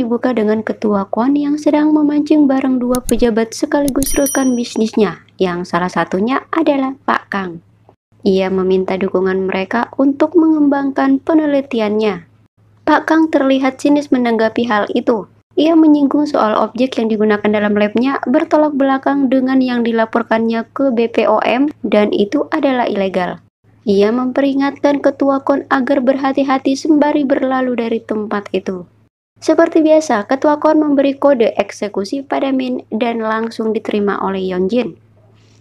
dibuka dengan Ketua Kwon yang sedang memancing bareng dua pejabat sekaligus rekan bisnisnya, yang salah satunya adalah Pak Kang. Ia meminta dukungan mereka untuk mengembangkan penelitiannya. Pak Kang terlihat sinis menanggapi hal itu. Ia menyinggung soal objek yang digunakan dalam labnya bertolak belakang dengan yang dilaporkannya ke BPOM dan itu adalah ilegal. Ia memperingatkan Ketua Kwon agar berhati-hati sembari berlalu dari tempat itu. Seperti biasa, Ketua Kwon memberi kode eksekusi pada Min dan langsung diterima oleh Yeonjin.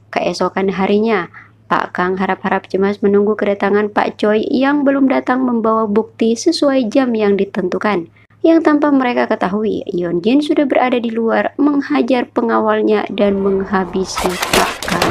Keesokan harinya, Pak Kang harap-harap cemas menunggu kedatangan Pak Choi yang belum datang membawa bukti sesuai jam yang ditentukan. Yang tanpa mereka ketahui, Yeonjin sudah berada di luar menghajar pengawalnya dan menghabisi Pak Kang.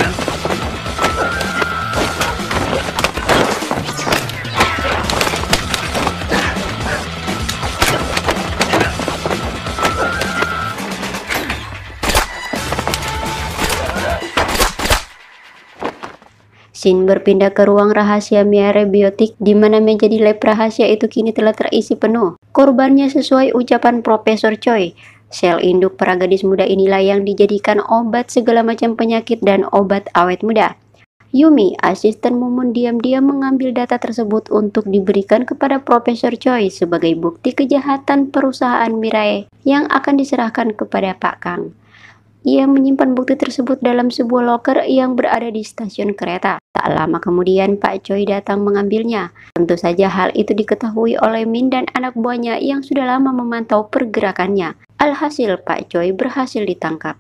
Shin berpindah ke ruang rahasia Miare Biotik di mana meja di lab rahasia itu kini telah terisi penuh. Korbannya sesuai ucapan Profesor Choi. Sel induk para gadis muda inilah yang dijadikan obat segala macam penyakit dan obat awet muda. Yumi, asisten Mumun, diam-diam mengambil data tersebut untuk diberikan kepada Profesor Choi sebagai bukti kejahatan perusahaan Mirai yang akan diserahkan kepada Pak Kang. Ia menyimpan bukti tersebut dalam sebuah loker yang berada di stasiun kereta. Tak lama kemudian Pak Choi datang mengambilnya. Tentu saja hal itu diketahui oleh Min dan anak buahnya yang sudah lama memantau pergerakannya. Alhasil Pak Choi berhasil ditangkap.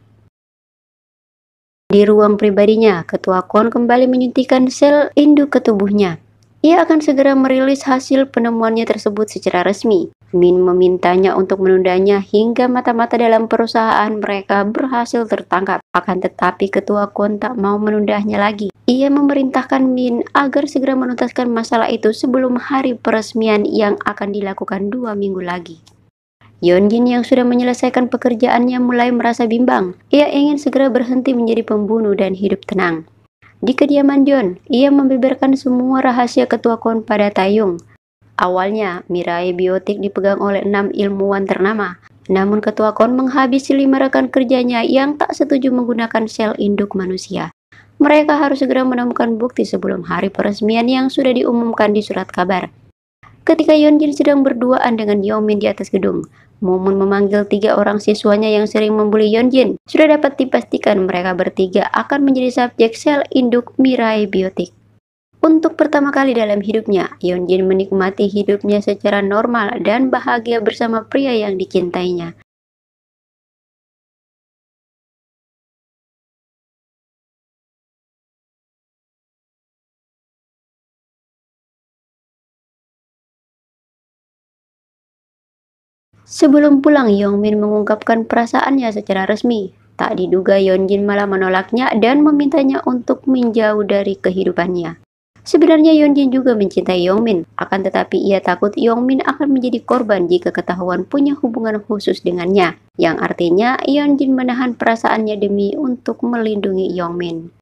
Di ruang pribadinya, Ketua Kwon kembali menyuntikkan sel induk ke tubuhnya. Ia akan segera merilis hasil penemuannya tersebut secara resmi. Min memintanya untuk menundanya hingga mata-mata dalam perusahaan mereka berhasil tertangkap. Akan tetapi Ketua Kwon tak mau menundanya lagi. Ia memerintahkan Min agar segera menuntaskan masalah itu sebelum hari peresmian yang akan dilakukan 2 minggu lagi. Yeonjin yang sudah menyelesaikan pekerjaannya mulai merasa bimbang. Ia ingin segera berhenti menjadi pembunuh dan hidup tenang. Di kediaman John, ia membeberkan semua rahasia Ketua Kwon pada Taeyong. Awalnya, Mirai Biotik dipegang oleh 6 ilmuwan ternama. Namun Ketua Kwon menghabisi 5 rekan kerjanya yang tak setuju menggunakan sel induk manusia. Mereka harus segera menemukan bukti sebelum hari peresmian yang sudah diumumkan di surat kabar. Ketika Yeonjin sedang berduaan dengan Yeomin di atas gedung, Mumun memanggil 3 orang siswanya yang sering membuli Yeonjin. Sudah dapat dipastikan mereka bertiga akan menjadi subjek sel induk Mirai Biotik. Untuk pertama kali dalam hidupnya, Yeonjin menikmati hidupnya secara normal dan bahagia bersama pria yang dicintainya. Sebelum pulang, Yeongmin mengungkapkan perasaannya secara resmi. Tak diduga Yeonjin malah menolaknya dan memintanya untuk menjauh dari kehidupannya. Sebenarnya Yeonjin juga mencintai Yeongmin, akan tetapi ia takut Yeongmin akan menjadi korban jika ketahuan punya hubungan khusus dengannya, yang artinya Yeonjin menahan perasaannya demi untuk melindungi Yeongmin.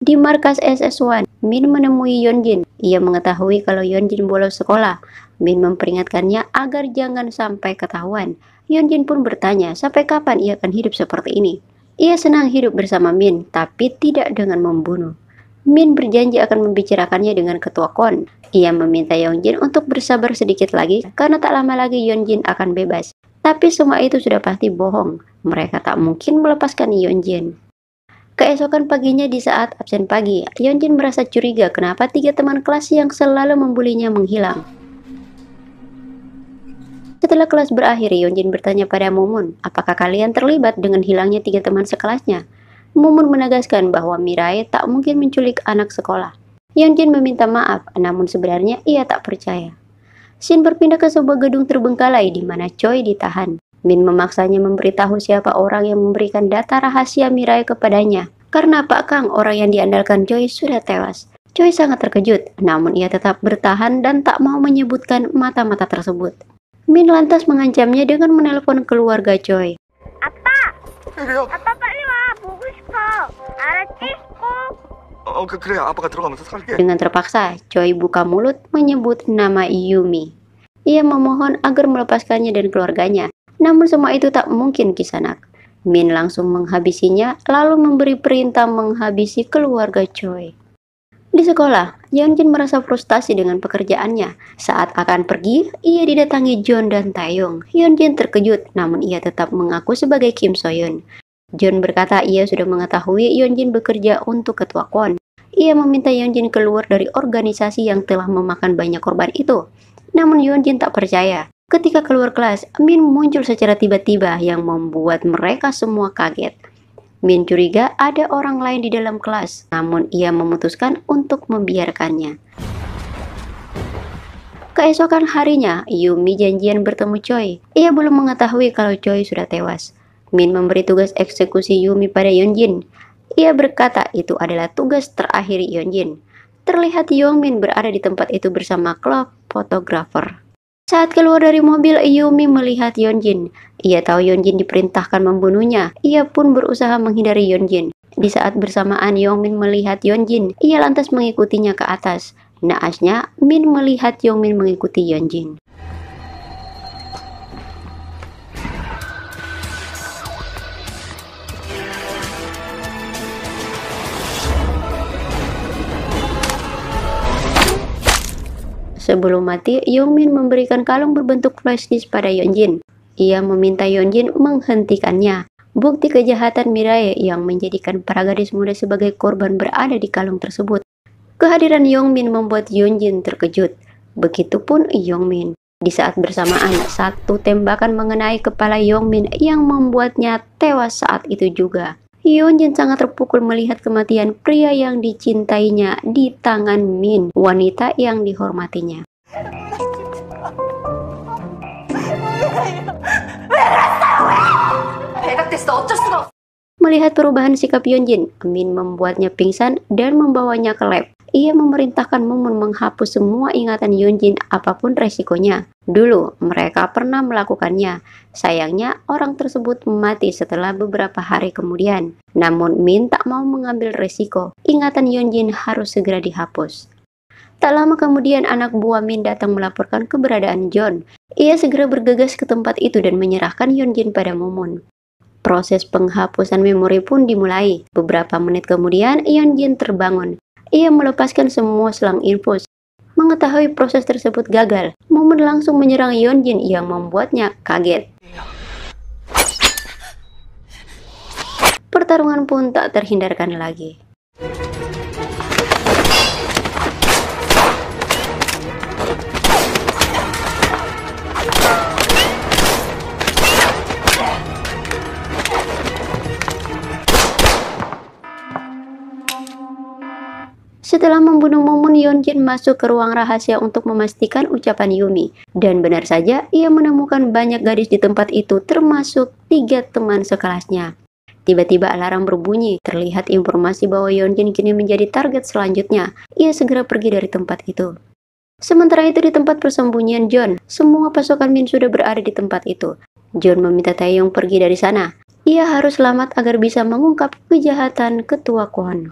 Di markas SS1, Min menemui Yeonjin. Ia mengetahui kalau Yeonjin bolos sekolah. Min memperingatkannya agar jangan sampai ketahuan. Yeonjin pun bertanya sampai kapan ia akan hidup seperti ini. Ia senang hidup bersama Min, tapi tidak dengan membunuh. Min berjanji akan membicarakannya dengan Ketua Kwon. Ia meminta Yeonjin untuk bersabar sedikit lagi karena tak lama lagi Yeonjin akan bebas. Tapi semua itu sudah pasti bohong. Mereka tak mungkin melepaskan Yeonjin. Keesokan paginya di saat absen pagi, Yeonjin merasa curiga kenapa 3 teman kelas yang selalu membulinya menghilang. Setelah kelas berakhir, Yeonjin bertanya pada Mumun, apakah kalian terlibat dengan hilangnya 3 teman sekelasnya? Mumun menegaskan bahwa Mirai tak mungkin menculik anak sekolah. Yeonjin meminta maaf, namun sebenarnya ia tak percaya. Shin berpindah ke sebuah gedung terbengkalai di mana Choi ditahan. Min memaksanya memberitahu siapa orang yang memberikan data rahasia Mirai kepadanya. Karena Pak Kang, orang yang diandalkan Choi, sudah tewas. Choi sangat terkejut, namun ia tetap bertahan dan tak mau menyebutkan mata-mata tersebut. Min lantas mengancamnya dengan menelpon keluarga Choi. 아빠! 아빠 빨리 와! 보고 싶어! 알았지? 꼭! 그래. 아빠가 들어가면서 살게. Dengan terpaksa, Choi buka mulut menyebut nama Yumi. Ia memohon agar melepaskannya dan keluarganya. Namun semua itu tak mungkin Kisanak. Min langsung menghabisinya lalu memberi perintah menghabisi keluarga Choi. Di sekolah, Yeonjin merasa frustasi dengan pekerjaannya. Saat akan pergi, ia didatangi John dan Taeyong. Yeonjin terkejut, namun ia tetap mengaku sebagai Kim Soyeon. John berkata ia sudah mengetahui Yeonjin bekerja untuk ketua KWON. Ia meminta Yeonjin keluar dari organisasi yang telah memakan banyak korban itu. Namun Yeonjin tak percaya. Ketika keluar kelas, Min muncul secara tiba-tiba yang membuat mereka semua kaget. Min curiga ada orang lain di dalam kelas, namun ia memutuskan untuk membiarkannya. Keesokan harinya, Yumi janjian bertemu Choi. Ia belum mengetahui kalau Choi sudah tewas. Min memberi tugas eksekusi Yumi pada Yeonjin. Ia berkata itu adalah tugas terakhir Yeonjin. Terlihat Yongmin berada di tempat itu bersama klub fotografer. Saat keluar dari mobil, Yumi melihat Yeonjin. Ia tahu Yeonjin diperintahkan membunuhnya. Ia pun berusaha menghindari Yeonjin. Di saat bersamaan Yongmin melihat Yeonjin, ia lantas mengikutinya ke atas. Naasnya, Min melihat Yongmin mengikuti Yeonjin. Sebelum mati, Yongmin memberikan kalung berbentuk flashdisk pada Yeonjin. Ia meminta Yeonjin menghentikannya. Bukti kejahatan Mirai yang menjadikan para gadis muda sebagai korban berada di kalung tersebut. Kehadiran Yongmin membuat Yeonjin terkejut. Begitupun Yongmin. Di saat bersamaan, satu tembakan mengenai kepala Yongmin yang membuatnya tewas saat itu juga. Yeonjin sangat terpukul melihat kematian pria yang dicintainya di tangan Min, wanita yang dihormatinya. Melihat perubahan sikap Yeonjin, Min membuatnya pingsan dan membawanya ke lab. Ia memerintahkan Mumun menghapus semua ingatan Yeonjin apapun resikonya. Dulu, mereka pernah melakukannya. Sayangnya, orang tersebut mati setelah beberapa hari kemudian. Namun, Min tak mau mengambil resiko. Ingatan Yeonjin harus segera dihapus. Tak lama kemudian, anak buah Min datang melaporkan keberadaan John. Ia segera bergegas ke tempat itu dan menyerahkan Yeonjin pada Mumun. Proses penghapusan memori pun dimulai. Beberapa menit kemudian, Yeonjin terbangun. Ia melepaskan semua selang infus. Mengetahui proses tersebut gagal, Mumun langsung menyerang Yeonjin yang membuatnya kaget. Pertarungan pun tak terhindarkan lagi. Setelah membunuh Mumun, Yeonjin masuk ke ruang rahasia untuk memastikan ucapan Yumi. Dan benar saja, ia menemukan banyak gadis di tempat itu, termasuk 3 teman sekelasnya. Tiba-tiba alarm berbunyi, terlihat informasi bahwa Yeonjin kini menjadi target selanjutnya. Ia segera pergi dari tempat itu. Sementara itu di tempat persembunyian John, semua pasukan Min sudah berada di tempat itu. John meminta Taeyong pergi dari sana. Ia harus selamat agar bisa mengungkap kejahatan ketua KWON.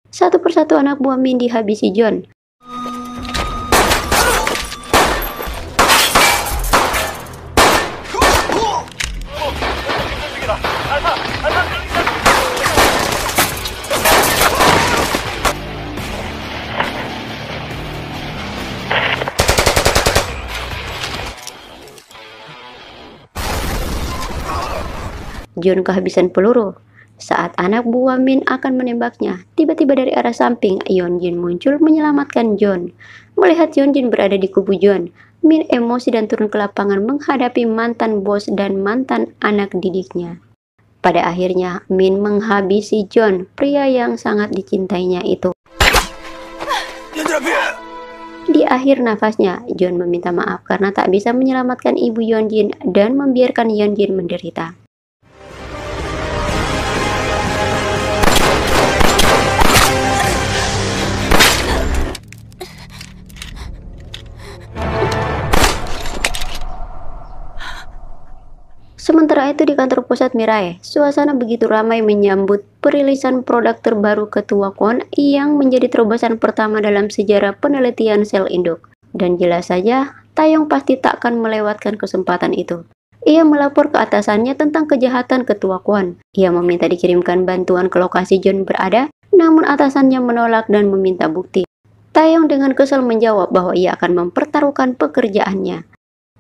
Satu persatu anak buah Min dihabisi John. John kehabisan peluru. Saat anak buah Min akan menembaknya, tiba-tiba dari arah samping, Yeonjin muncul menyelamatkan John. Melihat Yeonjin berada di kubu John, Min emosi dan turun ke lapangan menghadapi mantan bos dan mantan anak didiknya. Pada akhirnya, Min menghabisi John, pria yang sangat dicintainya itu. Di akhir nafasnya, John meminta maaf karena tak bisa menyelamatkan ibu Yeonjin dan membiarkan Yeonjin menderita. Sementara itu di kantor pusat Mirai, suasana begitu ramai menyambut perilisan produk terbaru ketua KWON yang menjadi terobosan pertama dalam sejarah penelitian sel induk. Dan jelas saja, Taeyong pasti tak akan melewatkan kesempatan itu. Ia melapor ke atasannya tentang kejahatan ketua Kwon. Ia meminta dikirimkan bantuan ke lokasi John berada, namun atasannya menolak dan meminta bukti. Taeyong dengan kesal menjawab bahwa ia akan mempertaruhkan pekerjaannya.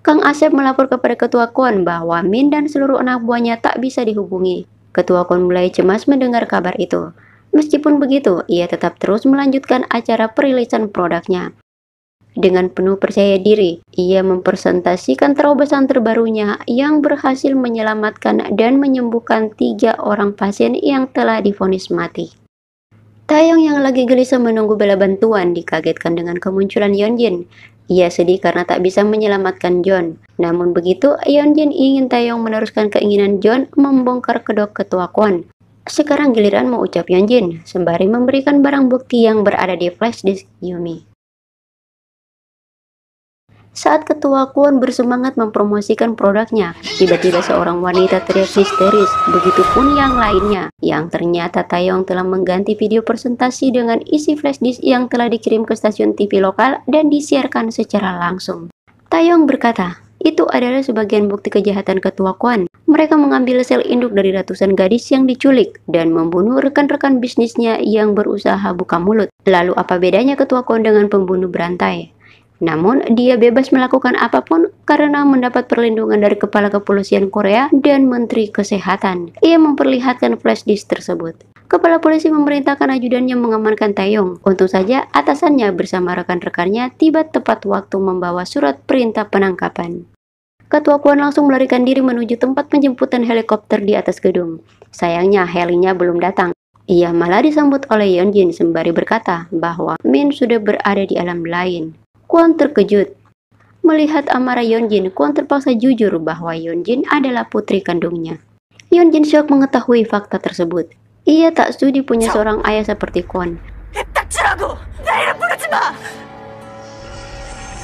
Kang Asep melapor kepada ketua Kwon bahwa Min dan seluruh anak buahnya tak bisa dihubungi. Ketua Kwon mulai cemas mendengar kabar itu. Meskipun begitu, ia tetap terus melanjutkan acara perilisan produknya. Dengan penuh percaya diri, ia mempresentasikan terobosan terbarunya yang berhasil menyelamatkan dan menyembuhkan 3 orang pasien yang telah divonis mati. Taeyong yang lagi gelisah menunggu bala bantuan dikagetkan dengan kemunculan Yeonjin. Ia sedih karena tak bisa menyelamatkan John. Namun begitu, Yeonjin ingin Taeyong meneruskan keinginan John membongkar kedok ketua Kwon. Sekarang giliran mau ucap Yeonjin, sembari memberikan barang bukti yang berada di flash disk Yumi. Saat ketua Kwon bersemangat mempromosikan produknya, tiba-tiba seorang wanita teriak histeris, begitupun yang lainnya, yang ternyata Taeyong telah mengganti video presentasi dengan isi flash disk yang telah dikirim ke stasiun TV lokal dan disiarkan secara langsung. Taeyong berkata, itu adalah sebagian bukti kejahatan ketua Kwon. Mereka mengambil sel induk dari ratusan gadis yang diculik dan membunuh rekan-rekan bisnisnya yang berusaha buka mulut. Lalu apa bedanya ketua Kwon dengan pembunuh berantai? Namun, dia bebas melakukan apapun karena mendapat perlindungan dari Kepala Kepolisian Korea dan Menteri Kesehatan. Ia memperlihatkan flash disk tersebut. Kepala polisi memerintahkan ajudannya mengamankan Taeyong. Untung saja, atasannya bersama rekan-rekannya tiba tepat waktu membawa surat perintah penangkapan. Ketua Kwon langsung melarikan diri menuju tempat penjemputan helikopter di atas gedung. Sayangnya, helinya belum datang. Ia malah disambut oleh Yeonjin sembari berkata bahwa Min sudah berada di alam lain. Kwon terkejut. Melihat amarah Yeonjin, Kwon terpaksa jujur bahwa Yeonjin adalah putri kandungnya. Yeonjin syok mengetahui fakta tersebut. Ia tak sudi punya seorang ayah seperti Kwon.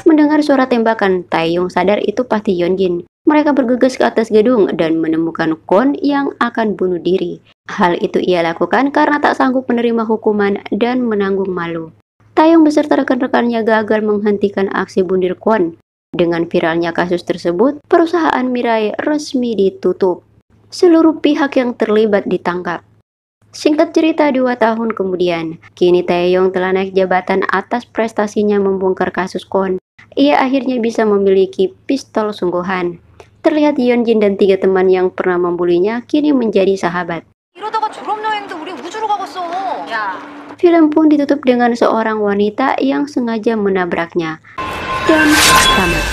Mendengar suara tembakan, Taeyong sadar itu pasti Yeonjin. Mereka bergegas ke atas gedung dan menemukan Kwon yang akan bunuh diri. Hal itu ia lakukan karena tak sanggup menerima hukuman dan menanggung malu. Taeyong beserta rekan-rekannya gagal menghentikan aksi bunuh Kwon. Dengan viralnya kasus tersebut, perusahaan Mirai resmi ditutup. Seluruh pihak yang terlibat ditangkap. Singkat cerita, 2 tahun kemudian, kini Taeyong telah naik jabatan atas prestasinya membongkar kasus Kwon. Ia akhirnya bisa memiliki pistol sungguhan. Terlihat Yeonjin dan 3 teman yang pernah membulinya kini menjadi sahabat. Film pun ditutup dengan seorang wanita yang sengaja menabraknya. Dan tamat.